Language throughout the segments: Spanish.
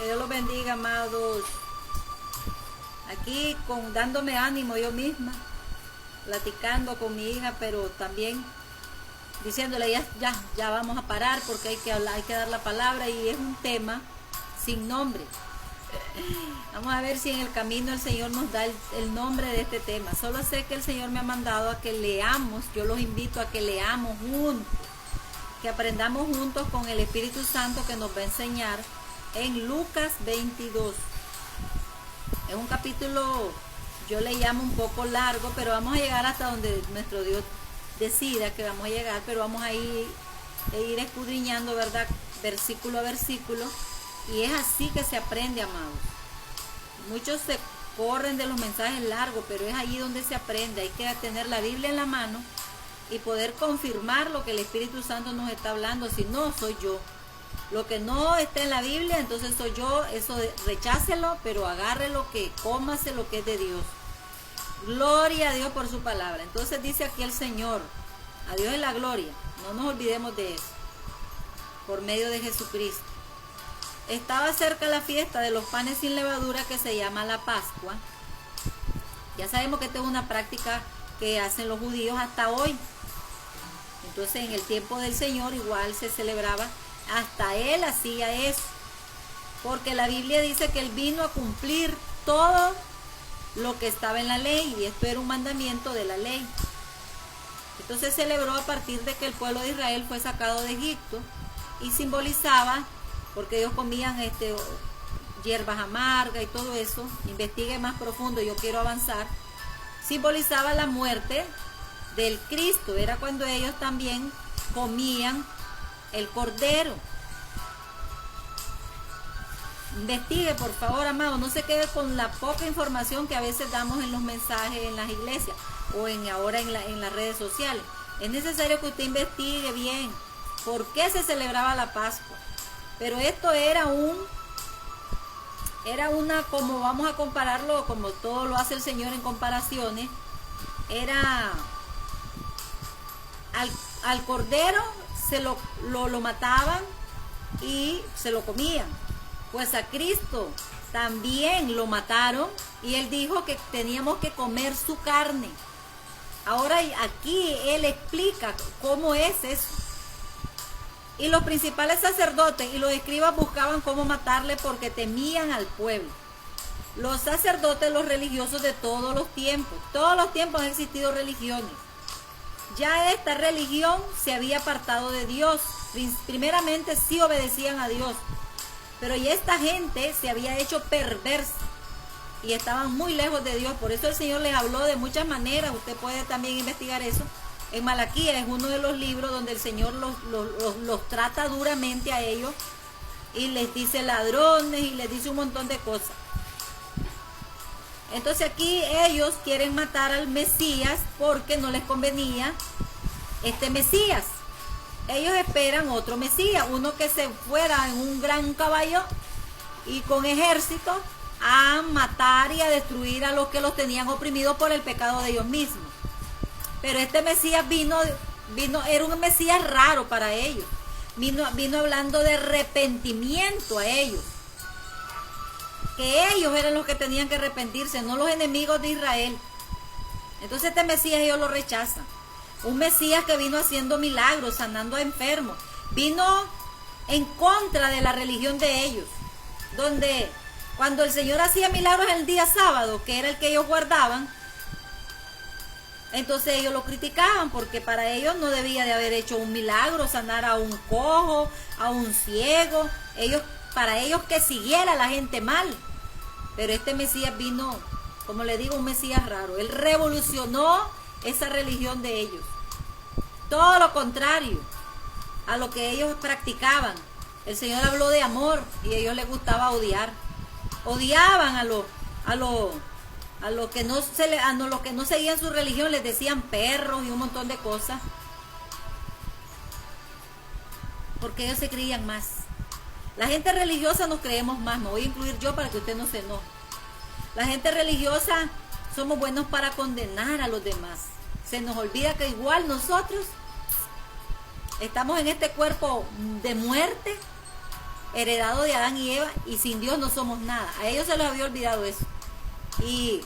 Que Dios los bendiga, amados. Aquí dándome ánimo yo misma, platicando con mi hija, pero también diciéndole ya vamos a parar porque hay que hablar, hay que dar la palabra, y es un tema sin nombre. Vamos a ver si en el camino el Señor nos da el nombre de este tema. Solo sé que el Señor me ha mandado a que leamos. Yo los invito a que leamos juntos, que aprendamos juntos con el Espíritu Santo, que nos va a enseñar en Lucas 22. Es un capítulo, yo le llamo un poco largo, pero vamos a llegar hasta donde nuestro Dios decida que vamos a llegar, pero vamos a ir escudriñando, ¿verdad? Versículo a versículo. Y es así que se aprende, amados. Muchos se corren de los mensajes largos, pero es ahí donde se aprende. Hay que tener la Biblia en la mano y poder confirmar lo que el Espíritu Santo nos está hablando. Si no, soy yo. Lo que no está en la Biblia, entonces soy yo. Eso rechácelo, pero agárrelo, que cómase lo que es de Dios. Gloria a Dios por su palabra. Entonces dice aquí el Señor, a Dios es la gloria. No nos olvidemos de eso. Por medio de Jesucristo. Estaba cerca la fiesta de los panes sin levadura, que se llama la Pascua. Ya sabemos que esta es una práctica que hacen los judíos hasta hoy. Entonces en el tiempo del Señor igual se celebraba. Hasta Él hacía eso. Porque la Biblia dice que Él vino a cumplir todo lo que estaba en la ley. Y esto era un mandamiento de la ley. Entonces se celebró a partir de que el pueblo de Israel fue sacado de Egipto. Y simbolizaba, porque ellos comían hierbas amargas y todo eso. Investigue más profundo, yo quiero avanzar. Simbolizaba la muerte del Cristo. Era cuando ellos también comían el cordero. Investigue, por favor, amado. No se quede con la poca información que a veces damos en los mensajes en las iglesias o ahora en las redes sociales. Es necesario que usted investigue bien por qué se celebraba la Pascua. Pero esto era una, como vamos a compararlo, como todo lo hace el Señor en comparaciones, era al cordero se lo mataban y se lo comían. Pues a Cristo también lo mataron y Él dijo que teníamos que comer su carne. Ahora aquí Él explica cómo es eso. Y los principales sacerdotes y los escribas buscaban cómo matarle porque temían al pueblo. Los sacerdotes, los religiosos de todos los tiempos han existido religiones. Ya esta religión se había apartado de Dios. Primeramente sí obedecían a Dios, pero ya esta gente se había hecho perversa y estaban muy lejos de Dios. Por eso el Señor les habló de muchas maneras. Usted puede también investigar eso. En Malaquías es uno de los libros donde el Señor los trata duramente a ellos y les dice ladrones y les dice un montón de cosas. Entonces aquí ellos quieren matar al Mesías porque no les convenía este Mesías. Ellos esperan otro Mesías, uno que se fuera en un gran caballo y con ejército a matar y a destruir a los que los tenían oprimidos por el pecado de ellos mismos. Pero este Mesías vino, era un Mesías raro para ellos. Vino hablando de arrepentimiento a ellos. Que ellos eran los que tenían que arrepentirse, no los enemigos de Israel. Entonces este Mesías ellos lo rechazan. Un Mesías que vino haciendo milagros, sanando a enfermos. Vino en contra de la religión de ellos. Donde cuando el Señor hacía milagros el día sábado, que era el que ellos guardaban, entonces ellos lo criticaban porque para ellos no debía de haber hecho un milagro, sanar a un cojo, a un ciego. Para ellos que siguiera la gente mal. Pero este Mesías vino, como le digo, un Mesías raro. Él revolucionó esa religión de ellos. Todo lo contrario a lo que ellos practicaban. El Señor habló de amor y a ellos les gustaba odiar. Odiaban a los que no seguían su religión, les decían perros y un montón de cosas. Porque ellos se creían más. La gente religiosa nos creemos más. Me voy a incluir yo para que usted no se enoje. La gente religiosa somos buenos para condenar a los demás. Se nos olvida que igual nosotros estamos en este cuerpo de muerte heredado de Adán y Eva, y sin Dios no somos nada. A ellos se les había olvidado eso. Y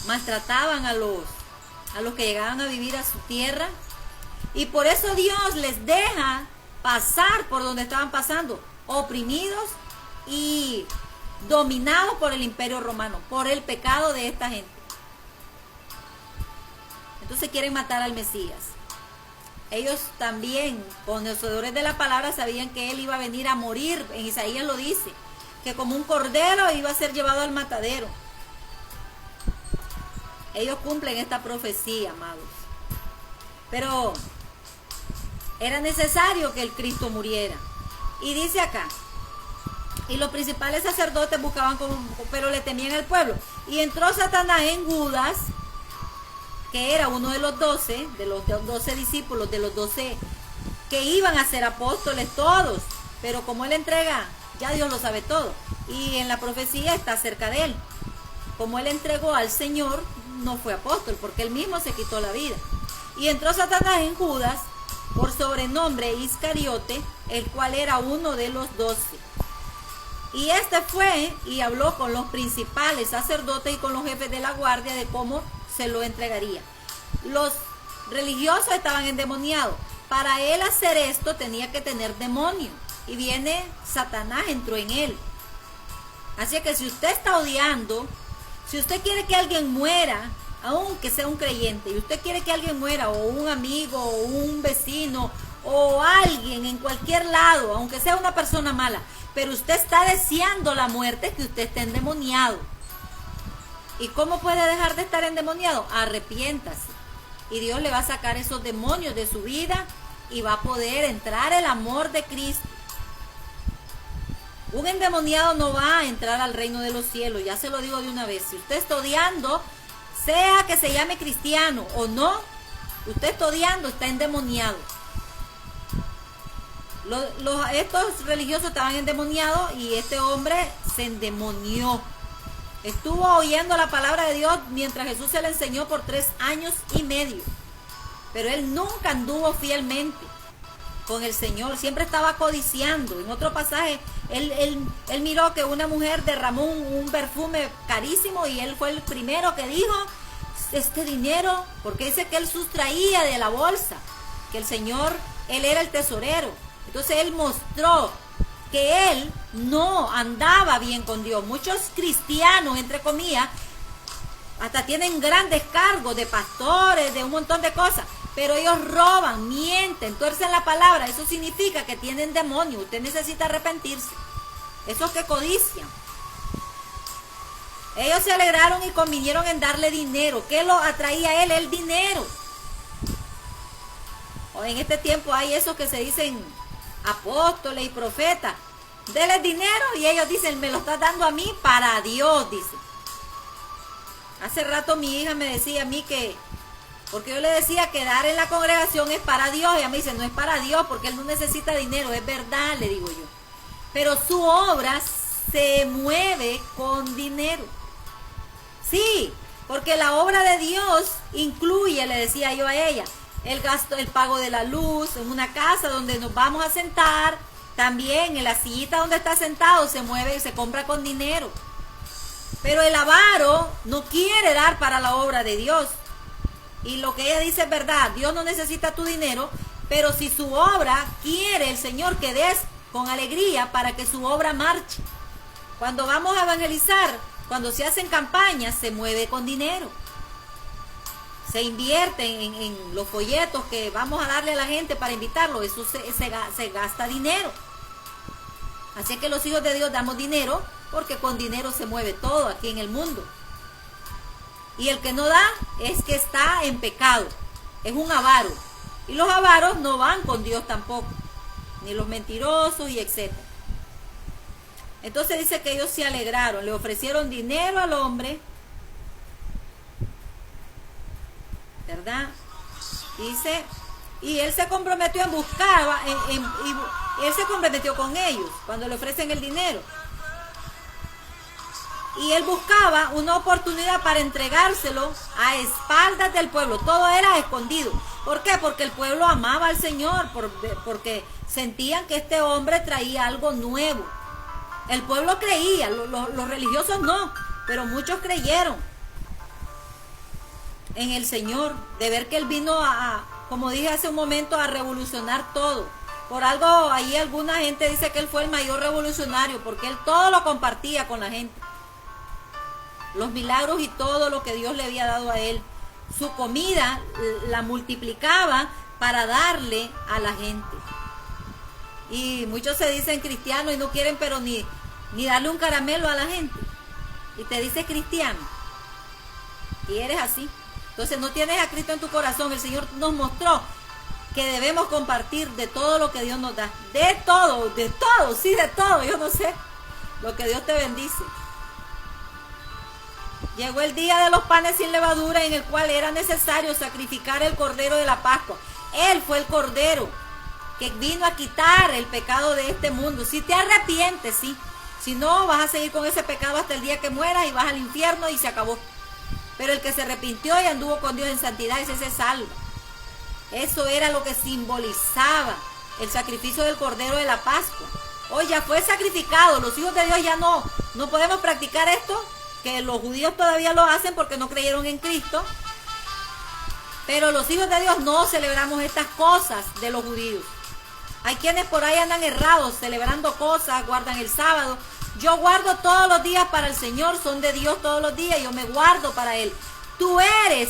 maltrataban a los que llegaban a vivir a su tierra. Y por eso Dios les deja pasar por donde estaban pasando, oprimidos y dominados por el imperio romano, por el pecado de esta gente. Entonces quieren matar al Mesías. Ellos también, conocedores de la palabra, sabían que él iba a venir a morir. En Isaías lo dice, que como un cordero iba a ser llevado al matadero. Ellos cumplen esta profecía, amados. Pero era necesario que el Cristo muriera. Y dice acá, y los principales sacerdotes buscaban, pero le temían al pueblo. Y entró Satanás en Judas, que era uno de los 12, de los 12 discípulos, de los 12 que iban a ser apóstoles todos. Pero como él entrega, ya Dios lo sabe todo. Y en la profecía está cerca de él. Como él entregó al Señor, no fue apóstol, porque él mismo se quitó la vida. Y entró Satanás en Judas, por sobrenombre Iscariote, el cual era uno de los 12. Y este fue y habló con los principales sacerdotes y con los jefes de la guardia de cómo se lo entregaría. Los religiosos estaban endemoniados. Para él hacer esto tenía que tener demonio. Y viene Satanás, entró en él. Así que si usted está odiando, si usted quiere que alguien muera, aunque sea un creyente, y usted quiere que alguien muera, o un amigo, o un vecino, o alguien en cualquier lado, aunque sea una persona mala, pero usted está deseando la muerte, que usted esté endemoniado. ¿Y cómo puede dejar de estar endemoniado? Arrepiéntase. Y Dios le va a sacar esos demonios de su vida y va a poder entrar el amor de Cristo. Un endemoniado no va a entrar al reino de los cielos, ya se lo digo de una vez. Si usted está odiando, sea que se llame cristiano o no, usted está odiando, está endemoniado. Estos religiosos estaban endemoniados y este hombre se endemonió. Estuvo oyendo la palabra de Dios mientras Jesús se la enseñó por 3 años y medio. Pero él nunca anduvo fielmente con el Señor, siempre estaba codiciando. En otro pasaje, él miró que una mujer derramó un perfume carísimo y él fue el primero que dijo, este dinero, porque dice que él sustraía de la bolsa, que el Señor, él era el tesorero. Entonces él mostró que él no andaba bien con Dios. Muchos cristianos, entre comillas, hasta tienen grandes cargos de pastores, de un montón de cosas, pero ellos roban, mienten, tuercen la palabra. Eso significa que tienen demonio. Usted necesita arrepentirse. Esos que codician. Ellos se alegraron y convinieron en darle dinero. ¿Qué lo atraía a él? El dinero. O en este tiempo hay esos que se dicen apóstoles y profetas. Denles dinero y ellos dicen, me lo estás dando a mí para Dios, dice. Hace rato mi hija me decía a mí que, porque yo le decía que dar en la congregación es para Dios, y ella me dice, no es para Dios porque él no necesita dinero. Es verdad, le digo yo, pero su obra se mueve con dinero. Sí, porque la obra de Dios incluye, le decía yo a ella, el gasto, el pago de la luz, en una casa donde nos vamos a sentar, también en la sillita donde está sentado se mueve y se compra con dinero. Pero el avaro no quiere dar para la obra de Dios. Y lo que ella dice es verdad, Dios no necesita tu dinero, pero si su obra quiere el Señor que des con alegría para que su obra marche. Cuando vamos a evangelizar, cuando se hacen campañas, se mueve con dinero. Se invierte en los folletos que vamos a darle a la gente para invitarlo, eso se gasta dinero. Así que los hijos de Dios damos dinero, porque con dinero se mueve todo aquí en el mundo. Y el que no da es que está en pecado, es un avaro. Y los avaros no van con Dios tampoco, ni los mentirosos y etcétera. Entonces dice que ellos se alegraron, le ofrecieron dinero al hombre, ¿verdad? Dice, y él se comprometió en buscar, y él se comprometió con ellos cuando le ofrecen el dinero. Y él buscaba una oportunidad para entregárselo a espaldas del pueblo. Todo era escondido. ¿Por qué? Porque el pueblo amaba al Señor, porque sentían que este hombre traía algo nuevo. El pueblo creía, los religiosos no, pero muchos creyeron en el Señor, de ver que Él vino como dije hace un momento, a revolucionar todo. Por algo ahí alguna gente dice que Él fue el mayor revolucionario, porque Él todo lo compartía con la gente. Los milagros y todo lo que Dios le había dado a Él. Su comida la multiplicaba para darle a la gente. Y muchos se dicen cristianos y no quieren pero ni darle un caramelo a la gente. Y te dice cristiano. Y eres así. Entonces no tienes a Cristo en tu corazón. El Señor nos mostró que debemos compartir de todo lo que Dios nos da. De todo, sí, de todo. Yo no sé. Lo que Dios te bendice. Llegó el día de los panes sin levadura, en el cual era necesario sacrificar el cordero de la Pascua. Él fue el cordero que vino a quitar el pecado de este mundo. Si te arrepientes, sí. Si no, vas a seguir con ese pecado hasta el día que mueras y vas al infierno y se acabó. Pero el que se arrepintió y anduvo con Dios en santidad, ese se salva. Eso era lo que simbolizaba el sacrificio del cordero de la Pascua. Hoy ya fue sacrificado. Los hijos de Dios ya no podemos practicar esto, que los judíos todavía lo hacen porque no creyeron en Cristo. Pero los hijos de Dios no celebramos estas cosas de los judíos. Hay quienes por ahí andan errados, celebrando cosas, guardan el sábado. Yo guardo todos los días para el Señor, son de Dios todos los días, yo me guardo para Él. Tú eres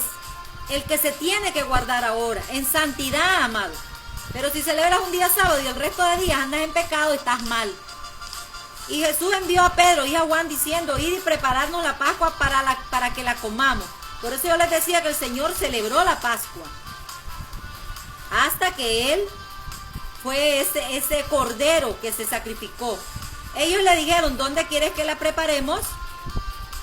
el que se tiene que guardar ahora, en santidad, amado. Pero si celebras un día sábado y el resto de días andas en pecado, estás mal. Y Jesús envió a Pedro y a Juan diciendo, id y prepararnos la Pascua para que la comamos. Por eso yo les decía que el Señor celebró la Pascua. Hasta que Él fue ese cordero que se sacrificó. Ellos le dijeron, ¿dónde quieres que la preparemos?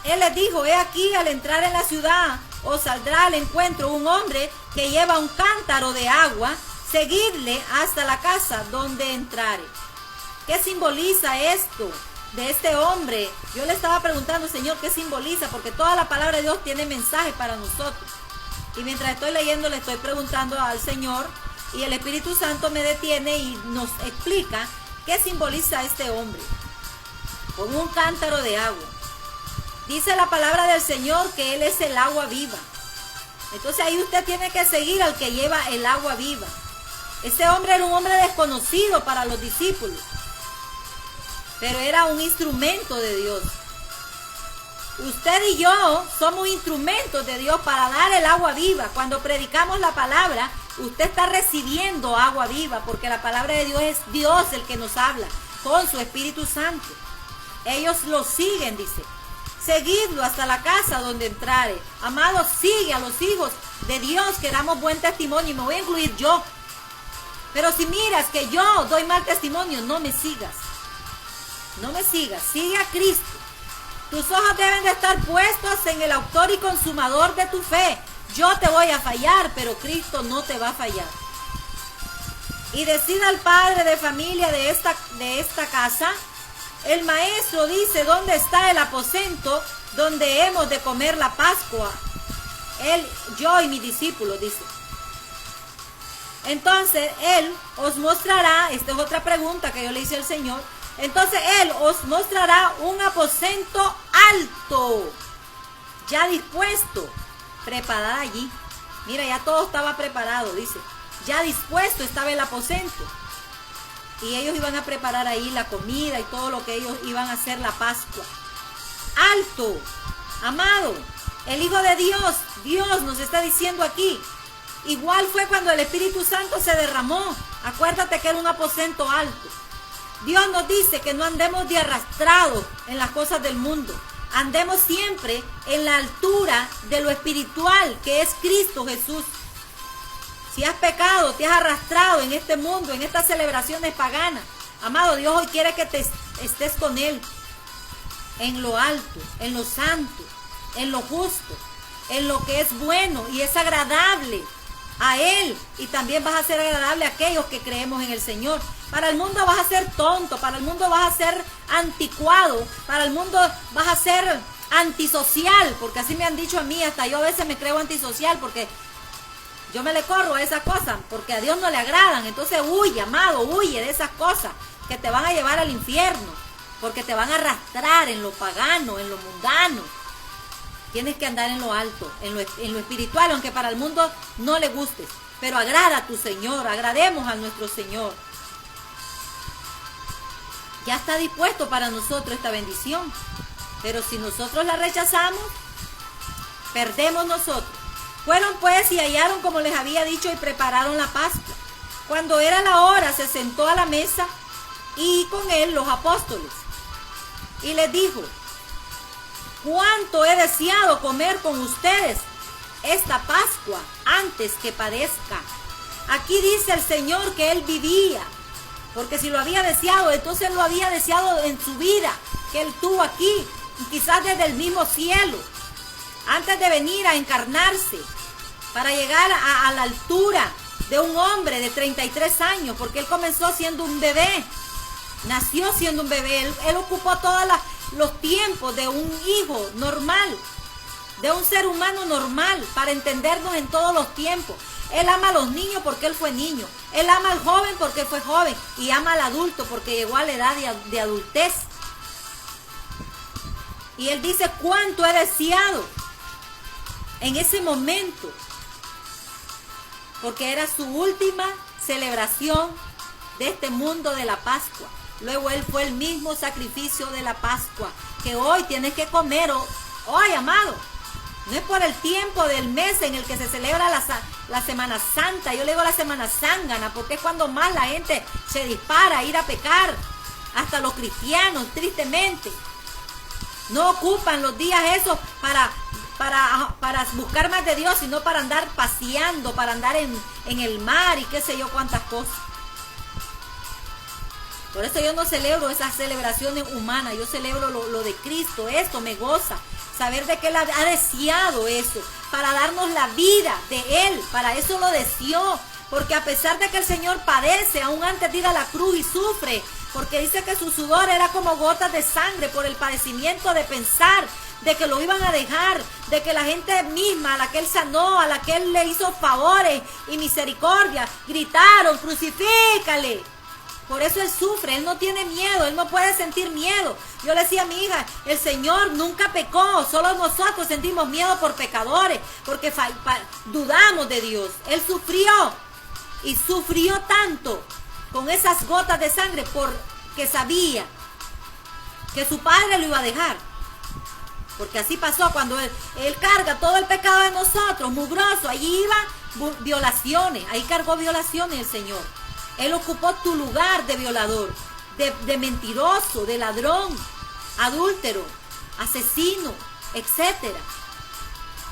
Él les dijo, he aquí, al entrar en la ciudad, os saldrá al encuentro un hombre que lleva un cántaro de agua, seguidle hasta la casa donde entrare. ¿Qué simboliza esto de este hombre? Yo le estaba preguntando, Señor, ¿qué simboliza? Porque toda la palabra de Dios tiene mensaje para nosotros. Y mientras estoy leyendo, le estoy preguntando al Señor, y el Espíritu Santo me detiene y nos explica qué simboliza este hombre. Con un cántaro de agua. Dice la palabra del Señor que Él es el agua viva. Entonces ahí usted tiene que seguir al que lleva el agua viva. Este hombre era un hombre desconocido para los discípulos, pero era un instrumento de Dios. Usted y yo somos instrumentos de Dios para dar el agua viva. Cuando predicamos la palabra, usted está recibiendo agua viva, porque la palabra de Dios es Dios el que nos habla con su Espíritu Santo. Ellos lo siguen, dice. Seguidlo hasta la casa donde entrare. Amados, sigue a los hijos de Dios que damos buen testimonio, y me voy a incluir yo. Pero si miras que yo doy mal testimonio, no me sigas. No me sigas, sigue a Cristo. Tus ojos deben de estar puestos en el autor y consumador de tu fe. Yo te voy a fallar, pero Cristo no te va a fallar. Y decida al padre de familia de esta casa, el maestro dice, ¿dónde está el aposento donde hemos de comer la Pascua? Yo y mis discípulos, dice. Entonces Él os mostrará, esta es otra pregunta que yo le hice al Señor, entonces Él os mostrará un aposento alto, ya dispuesto, preparado allí. Mira, ya todo estaba preparado, dice. Ya dispuesto estaba el aposento. Y ellos iban a preparar ahí la comida y todo lo que ellos iban a hacer la Pascua. Alto, amado, el Hijo de Dios, Dios nos está diciendo aquí. Igual fue cuando el Espíritu Santo se derramó. Acuérdate que era un aposento alto. Dios nos dice que no andemos de arrastrados en las cosas del mundo. Andemos siempre en la altura de lo espiritual, que es Cristo Jesús. Si has pecado, te has arrastrado en este mundo, en estas celebraciones paganas, amado, Dios hoy quiere que estés con Él. En lo alto, en lo santo, en lo justo, en lo que es bueno y es agradable a Él. Y también vas a ser agradable a aquellos que creemos en el Señor. Para el mundo vas a ser tonto, para el mundo vas a ser anticuado, para el mundo vas a ser antisocial, porque así me han dicho a mí, hasta yo a veces me creo antisocial porque yo me le corro a esas cosas, porque a Dios no le agradan. Entonces huye, amado, huye de esas cosas que te van a llevar al infierno. porque te van a arrastrar en lo pagano, en lo mundano. Tienes que andar en lo alto, en lo espiritual, aunque para el mundo no le guste. Pero agrada a tu Señor, agrademos a nuestro Señor. Ya está dispuesto para nosotros esta bendición. Pero si nosotros la rechazamos, perdemos nosotros. Fueron pues y hallaron como les había dicho y prepararon la Pascua. Cuando era la hora, se sentó a la mesa y con él los apóstoles. Y les dijo: cuánto he deseado comer con ustedes esta Pascua antes que padezca. Aquí dice el Señor que él vivía, porque si lo había deseado, entonces lo había deseado en su vida, que él tuvo aquí, y quizás desde el mismo cielo, antes de venir a encarnarse, para llegar a la altura de un hombre de 33 años, porque él comenzó siendo un bebé, nació siendo un bebé, él ocupó todos los tiempos de un hijo normal, de un ser humano normal, para entendernos en todos los tiempos. Él ama a los niños porque él fue niño, él ama al joven porque fue joven, y ama al adulto porque llegó a la edad de adultez. Y él dice: cuánto he deseado en ese momento, porque era su última celebración de este mundo de la Pascua. Luego él fue el mismo sacrificio de la Pascua, que hoy tienes que comer, hoy, amado. No es por el tiempo del mes en el que se celebra la Semana Santa. Yo le digo la Semana Zángana, porque es cuando más la gente se dispara a ir a pecar. Hasta los cristianos, tristemente, no ocupan los días esos para buscar más de Dios, sino para andar paseando, para andar en el mar y qué sé yo cuántas cosas. Por eso yo no celebro esas celebraciones humanas, yo celebro lo de Cristo. Esto me goza, saber de que Él ha deseado eso, para darnos la vida de Él, para eso lo deseó. Porque a pesar de que el Señor padece, aún antes de ir a la cruz y sufre, porque dice que su sudor era como gotas de sangre por el padecimiento de pensar de que lo iban a dejar, de que la gente misma a la que Él sanó, a la que Él le hizo favores y misericordia, gritaron: crucifícale. Por eso Él sufre, Él no tiene miedo, Él no puede sentir miedo. Yo le decía a mi hija: el Señor nunca pecó, solo nosotros sentimos miedo por pecadores, porque dudamos de Dios. Él sufrió, y sufrió tanto con esas gotas de sangre, porque sabía que su Padre lo iba a dejar. Porque así pasó cuando él carga todo el pecado de nosotros, mugroso. Allí iba violaciones, ahí cargó violaciones el Señor. Él ocupó tu lugar de violador, de mentiroso, de ladrón, adúltero, asesino, etcétera.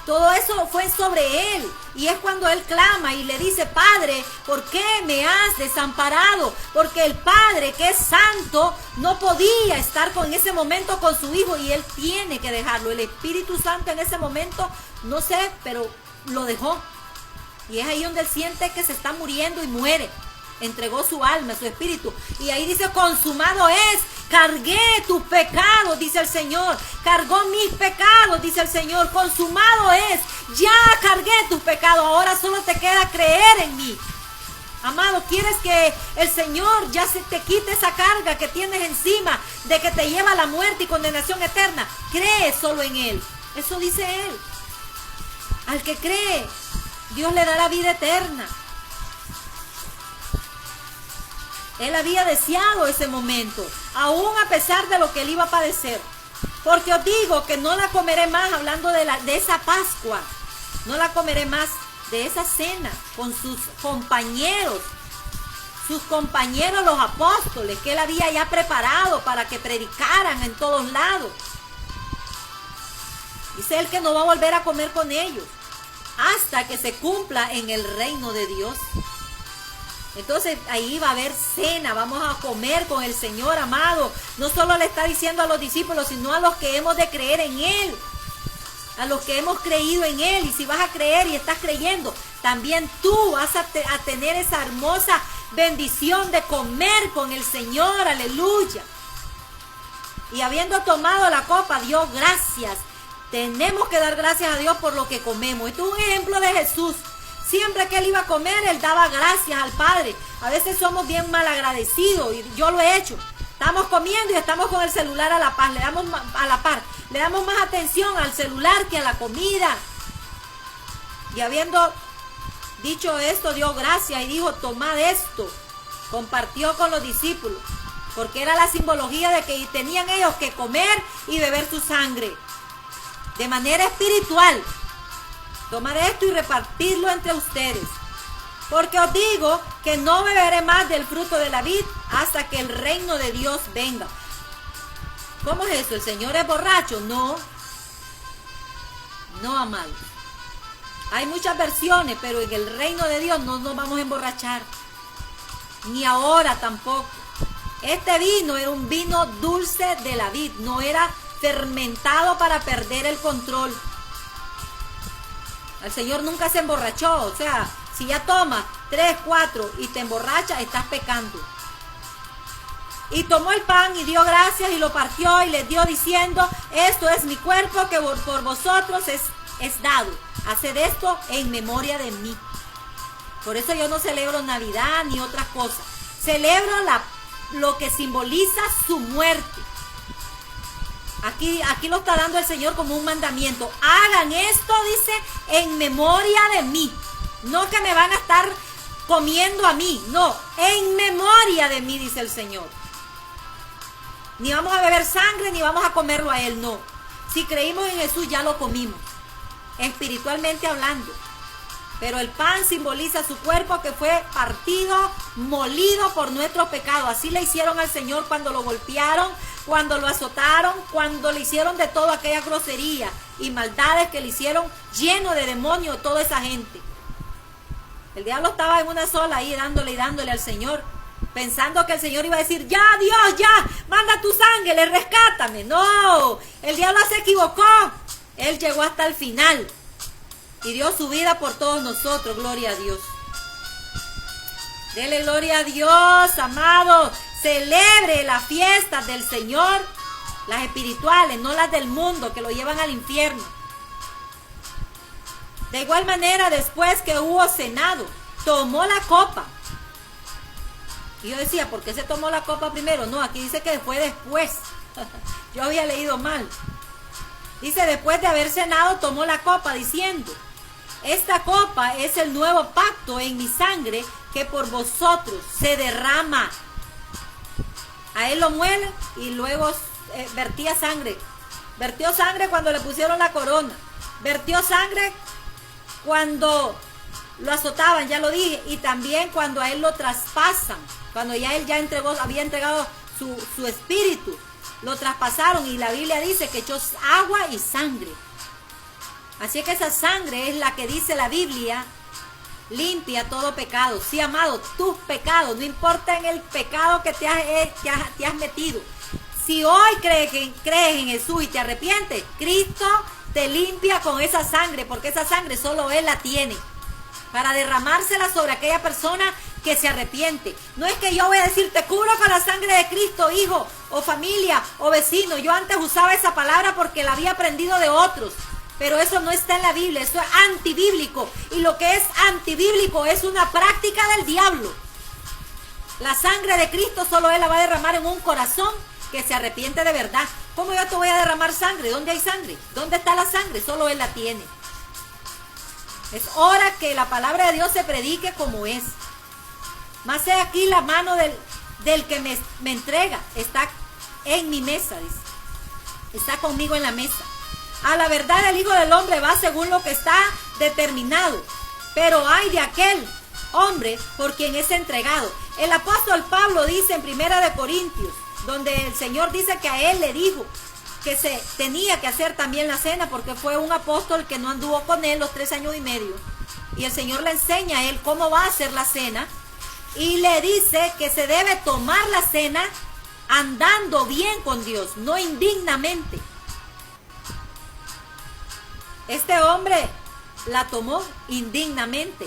Todo eso fue sobre Él. Y es cuando Él clama y le dice: Padre, ¿por qué me has desamparado? Porque el Padre, que es santo, no podía estar en ese momento con su Hijo, y Él tiene que dejarlo. El Espíritu Santo en ese momento, no sé, pero lo dejó. Y es ahí donde Él siente que se está muriendo y muere. Entregó su alma, su espíritu. Y ahí dice: consumado es. Cargué tus pecados, dice el Señor. Cargó mis pecados, dice el Señor. Consumado es. Ya cargué tus pecados. Ahora solo te queda creer en mí. Amado, ¿quieres que el Señor ya se te quite esa carga que tienes encima, de que te lleva a la muerte y condenación eterna? Cree solo en Él. Eso dice Él. Al que cree, Dios le dará vida eterna. Él había deseado ese momento, aún a pesar de lo que él iba a padecer. Porque os digo que no la comeré más, hablando de esa Pascua, no la comeré más, de esa cena con sus compañeros los apóstoles, que él había ya preparado para que predicaran en todos lados. Dice él que no va a volver a comer con ellos hasta que se cumpla en el reino de Dios. Entonces ahí va a haber cena, vamos a comer con el Señor, amado. No solo le está diciendo a los discípulos, sino a los que hemos de creer en Él, a los que hemos creído en Él. Y si vas a creer y estás creyendo, también tú vas a tener esa hermosa bendición de comer con el Señor, aleluya. Y habiendo tomado la copa, dio gracias. Tenemos que dar gracias a Dios por lo que comemos. Esto es un ejemplo de Jesús. Siempre que él iba a comer, él daba gracias al Padre. A veces somos bien mal agradecidos, y yo lo he hecho. Estamos comiendo y estamos con el celular a la par, le damos más atención al celular que a la comida. Y habiendo dicho esto, dio gracias y dijo, tomad esto. Compartió con los discípulos, porque era la simbología de que tenían ellos que comer y beber su sangre. De manera espiritual, tomar esto y repartirlo entre ustedes. Porque os digo que no beberé más del fruto de la vid hasta que el reino de Dios venga. ¿Cómo es eso? ¿El Señor es borracho? No. No, amados. Hay muchas versiones, pero en el reino de Dios no nos vamos a emborrachar. Ni ahora tampoco. Este vino era un vino dulce de la vid. No era fermentado para perder el control. El Señor nunca se emborrachó. O sea, si ya tomas 3, 4 y te emborrachas, estás pecando. Y tomó el pan y dio gracias y lo partió y les dio diciendo, esto es mi cuerpo que por vosotros es dado. Haced esto en memoria de mí. Por eso yo no celebro Navidad ni otras cosas. Celebro lo que simboliza su muerte. Aquí lo está dando el Señor como un mandamiento. Hagan esto, dice, en memoria de mí. No que me van a estar comiendo a mí. No, en memoria de mí, dice el Señor. Ni vamos a beber sangre, ni vamos a comerlo a Él, no. Si creímos en Jesús, ya lo comimos. Espiritualmente hablando. Pero el pan simboliza su cuerpo que fue partido, molido por nuestros pecados. Así le hicieron al Señor cuando lo golpearon, cuando lo azotaron, cuando le hicieron de toda aquella grosería y maldades que le hicieron, lleno de demonios toda esa gente. El diablo estaba en una sola ahí dándole y dándole al Señor, pensando que el Señor iba a decir, ya Dios, ya, manda tus ángeles, rescátame. No, el diablo se equivocó. Él llegó hasta el final y dio su vida por todos nosotros. Gloria a Dios. Dele gloria a Dios, amado. Celebre las fiestas del Señor, las espirituales, no las del mundo que lo llevan al infierno. De igual manera, después que hubo cenado, tomó la copa. Y yo decía, ¿por qué se tomó la copa primero? No, aquí dice que fue después. Yo había leído mal. Dice, después de haber cenado, tomó la copa diciendo, esta copa es el nuevo pacto en mi sangre que por vosotros se derrama. A él lo muele y luego vertía sangre. Vertió sangre cuando le pusieron la corona. Vertió sangre cuando lo azotaban, ya lo dije. Y también cuando a él lo traspasan. Cuando ya él había entregado su espíritu. Lo traspasaron y la Biblia dice que echó agua y sangre. Así que esa sangre es la que dice la Biblia, limpia todo pecado. Sí, amado, tus pecados, no importa en el pecado que te has metido. Si hoy crees en Jesús y te arrepientes, Cristo te limpia con esa sangre, porque esa sangre solo Él la tiene, para derramársela sobre aquella persona que se arrepiente. No es que yo voy a decir, te cubro con la sangre de Cristo, hijo, o familia, o vecino. Yo antes usaba esa palabra porque la había aprendido de otros. Pero eso no está en la Biblia, eso es antibíblico. Y lo que es antibíblico es una práctica del diablo. La sangre de Cristo solo Él la va a derramar en un corazón que se arrepiente de verdad. ¿Cómo yo te voy a derramar sangre? ¿Dónde hay sangre? ¿Dónde está la sangre? Solo Él la tiene. Es hora que la palabra de Dios se predique como es. Más he aquí la mano del que me entrega. Está en mi mesa, dice. Está conmigo en la mesa. A la verdad el Hijo del Hombre va según lo que está determinado. Pero hay de aquel hombre por quien es entregado. El apóstol Pablo dice en 1 Corintios, donde el Señor dice que a él le dijo que se tenía que hacer también la cena, porque fue un apóstol que no anduvo con él los 3 años y medio. Y el Señor le enseña a él cómo va a hacer la cena. Y le dice que se debe tomar la cena andando bien con Dios, no indignamente. Este hombre la tomó indignamente,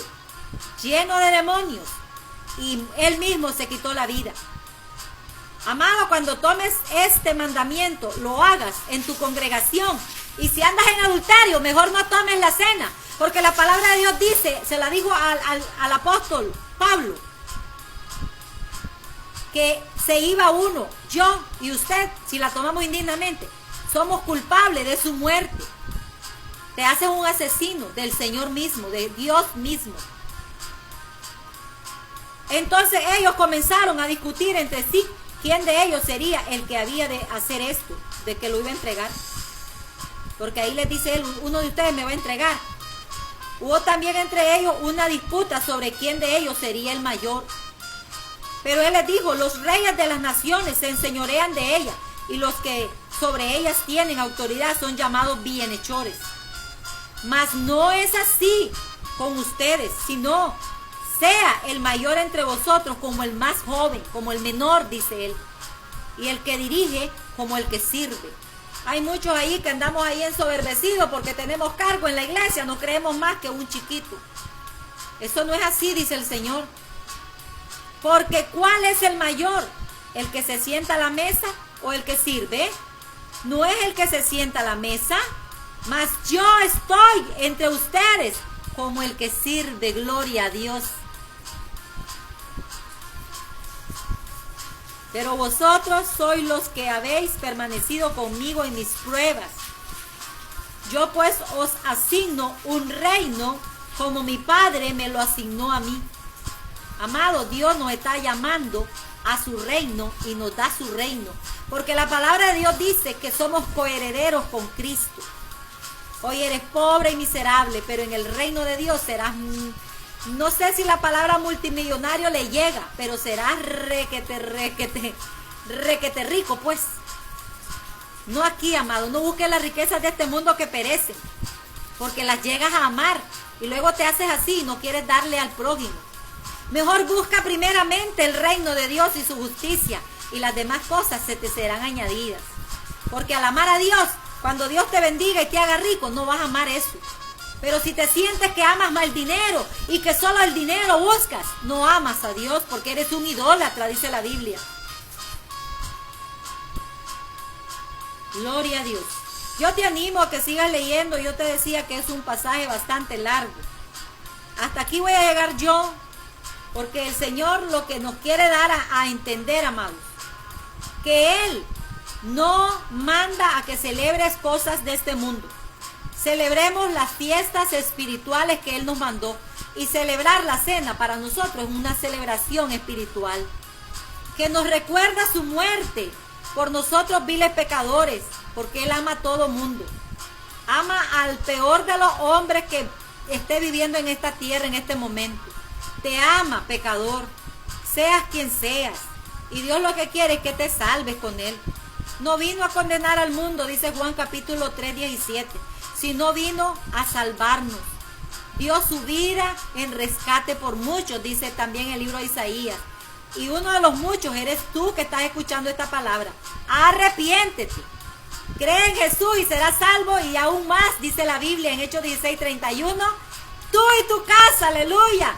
lleno de demonios, y él mismo se quitó la vida. Amado, cuando tomes este mandamiento, lo hagas en tu congregación. Y si andas en adulterio, mejor no tomes la cena, porque la palabra de Dios dice, se la dijo al apóstol Pablo, que se iba uno, yo y usted, si la tomamos indignamente, somos culpables de su muerte. Te haces un asesino del Señor mismo, de Dios mismo. Entonces ellos comenzaron a discutir entre sí quién de ellos sería el que había de hacer esto, de que lo iba a entregar. Porque ahí les dice él, uno de ustedes me va a entregar. Hubo también entre ellos una disputa sobre quién de ellos sería el mayor. Pero él les dijo, los reyes de las naciones se enseñorean de ellas, y los que sobre ellas tienen autoridad son llamados bienhechores. Mas no es así con ustedes, sino sea el mayor entre vosotros como el más joven, como el menor, dice él, y el que dirige como el que sirve. Hay muchos ahí que andamos ahí ensoberbecidos porque tenemos cargo en la iglesia, no creemos más que un chiquito. Eso no es así, dice el Señor. Porque ¿cuál es el mayor? ¿El que se sienta a la mesa o el que sirve? No es el que se sienta a la mesa, mas yo estoy entre ustedes como el que sirve, gloria a Dios. Pero vosotros sois los que habéis permanecido conmigo en mis pruebas. Yo pues os asigno un reino como mi Padre me lo asignó a mí. Amado, Dios nos está llamando a su reino y nos da su reino. Porque la palabra de Dios dice que somos coherederos con Cristo. Hoy eres pobre y miserable, pero en el reino de Dios serás, no sé si la palabra multimillonario le llega, pero serás requete rico, pues. No aquí, amado, no busques las riquezas de este mundo que perecen, porque las llegas a amar y luego te haces así y no quieres darle al prójimo. Mejor busca primeramente el reino de Dios y su justicia, y las demás cosas se te serán añadidas. Porque al amar a Dios, cuando Dios te bendiga y te haga rico, no vas a amar eso. Pero si te sientes que amas más el dinero y que solo el dinero buscas, no amas a Dios porque eres un idólatra, dice la Biblia. Gloria a Dios. Yo te animo a que sigas leyendo. Yo te decía que es un pasaje bastante largo. Hasta aquí voy a llegar yo, porque el Señor lo que nos quiere dar a entender, amados, que Él no manda a que celebres cosas de este mundo. Celebremos las fiestas espirituales que Él nos mandó. Y celebrar la cena para nosotros es una celebración espiritual que nos recuerda su muerte por nosotros viles pecadores, porque Él ama a todo mundo. Ama al peor de los hombres que esté viviendo en esta tierra en este momento. Te ama, pecador, seas quien seas. Y Dios lo que quiere es que te salves con Él. No vino a condenar al mundo, dice Juan capítulo 3, 17, sino vino a salvarnos. Dio su vida en rescate por muchos, dice también el libro de Isaías. Y uno de los muchos eres tú que estás escuchando esta palabra. Arrepiéntete. Cree en Jesús y serás salvo, y aún más, dice la Biblia en Hechos 16, 31. Tú y tu casa, aleluya.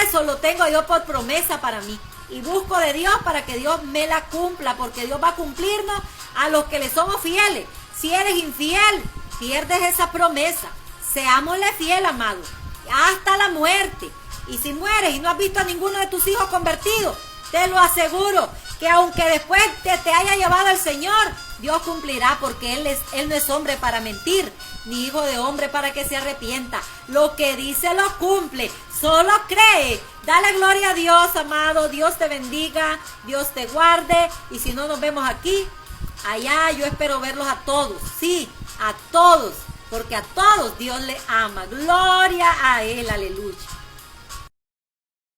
Eso lo tengo yo por promesa para mí. Y busco de Dios para que Dios me la cumpla, porque Dios va a cumplirnos a los que le somos fieles. Si eres infiel, pierdes esa promesa. Seámosle fiel, amado, hasta la muerte. Y si mueres y no has visto a ninguno de tus hijos convertidos, te lo aseguro que aunque después te haya llevado el Señor, Dios cumplirá, porque Él no es hombre para mentir, ni hijo de hombre para que se arrepienta. Lo que dice lo cumple. Solo cree. Dale gloria a Dios, amado. Dios te bendiga, Dios te guarde. Y si no nos vemos aquí, allá yo espero verlos a todos. Sí, a todos. Porque a todos Dios le ama. Gloria a Él, aleluya.